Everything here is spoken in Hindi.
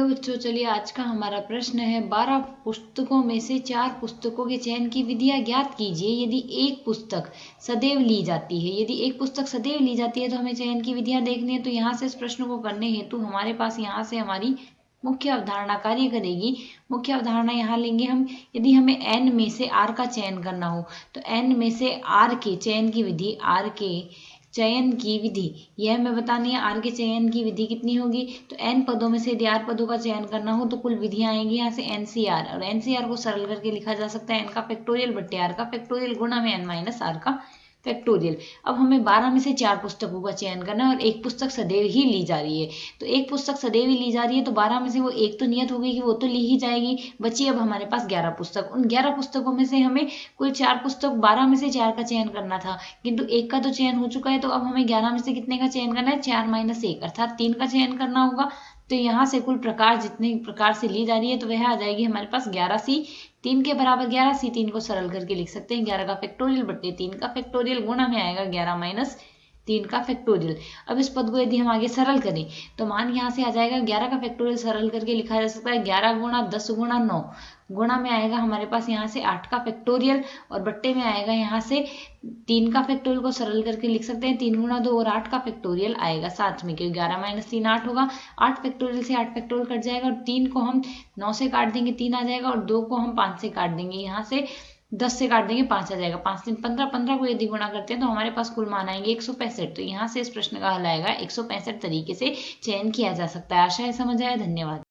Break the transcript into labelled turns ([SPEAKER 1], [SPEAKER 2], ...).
[SPEAKER 1] हेलो बच्चों, चलिए आज का हमारा प्रश्न है 12 पुस्तकों में से 4 पुस्तकों के चयन की विधियां ज्ञात कीजिए। यदि एक पुस्तक सदैव ली जाती है तो हमें चयन की विधियां देखनी है। तो यहाँ से इस प्रश्न को करने हेतु हमारे पास यहाँ से हमारी मुख्य अवधारणा कार्य करेगी। मुख्य अवधारणा यहाँ लेंगे हम। यदि हमें n में से r का चयन करना हो तो n में से r के चयन की विधि, यह हमें बतानी है। r के चयन की विधि कितनी होगी? तो n पदों में से यदि r पदों का चयन करना हो तो कुल विधियां आएंगी यहाँ से NCR, और NCR को सरल करके लिखा जा सकता है n का फैक्टोरियल बट्टे r का फैक्टोरियल गुणा में n माइनस r का फैक्टोरियल। अब हमें 12 में से 4 पुस्तकों का चयन करना है और एक पुस्तक सदैव ही ली जा रही है। तो एक पुस्तक सदैव ही ली जा रही है तो 12 में से वो एक तो नियत हो गई कि वो तो ली ही जाएगी। बची अब हमारे पास 11 पुस्तक। उन 11 पुस्तकों में से हमें कुल 4 पुस्तक, 12 में से 4 का चयन करना था, किंतु एक का तो चयन हो चुका है। तो अब हमें 11 में से कितने का चयन करना है? 4 माइनस 1 अर्थात 3 का चयन करना होगा। तो यहाँ से कुल प्रकार जितने प्रकार से ली जा रही है तो वह आ जाएगी हमारे पास 11C। 3 के बराबर 11C, 3 को सरल करके लिख सकते हैं 11 का फैक्टोरियल बट्टे 3 का फैक्टोरियल गुणा में आएगा 11 माइनस 3 का फैक्टोरियल। अब इस पद को यदि हम आगे सरल करें तो मान यहाँ से आ जाएगा 11 का फैक्टोरियल सरल करके लिखा जा सकता है 11 गुणा 10 गुणा 9, गुणा में आएगा हमारे पास यहाँ से 8 का फैक्टोरियल और बट्टे में आएगा यहाँ से 3 का फैक्टोरियल को सरल करके लिख सकते हैं 3 गुणा 2 और 8 का फैक्टोरियल आएगा साथ में, क्योंकि 11 माइनस 3 8 होगा। 8 फैक्टोरियल से 8 फैक्टोरियल कट जाएगा और 3 को हम 9 से काट देंगे 3 आ जाएगा, और 2 को हम 5 से काट देंगे, यहाँ से 10 से काट देंगे 5 आ जाएगा। 5 3 15, 15 को यदि गुणा करते हैं तो हमारे पास कुल मान आएंगे 165। तो यहाँ से इस प्रश्न का हल आएगा 165 तरीके से चयन किया जा सकता है। आशा है समझ आया। धन्यवाद।